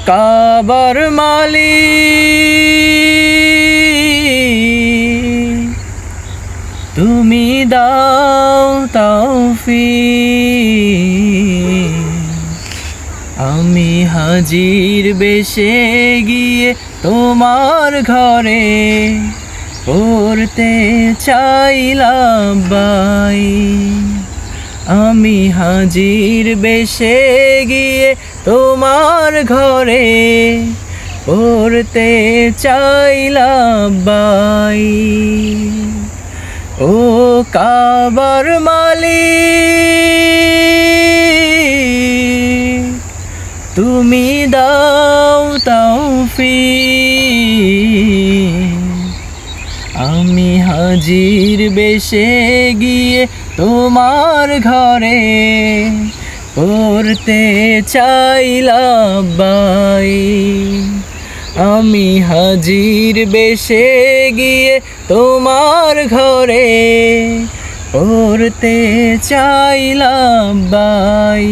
কাবার মালিক, তুমি দাও তৌফিক। আমি হাজির বেশে গিয়ে তোমার ঘরে পড়তে চাইলাম বাই। আমি হাজির বেশে গিয়ে তোমার ঘরে পড়তে চাইলাম বাই। ও কাবার মালিক, তুমি দাও তৌফিক। আমি হাজির বেশে গিয়ে তোমার ঘরে পড়তে চাইলাম বাই। আমি হাজির বেশে গিয়ে তোমার ঘরে পড়তে চাইলাম বাই।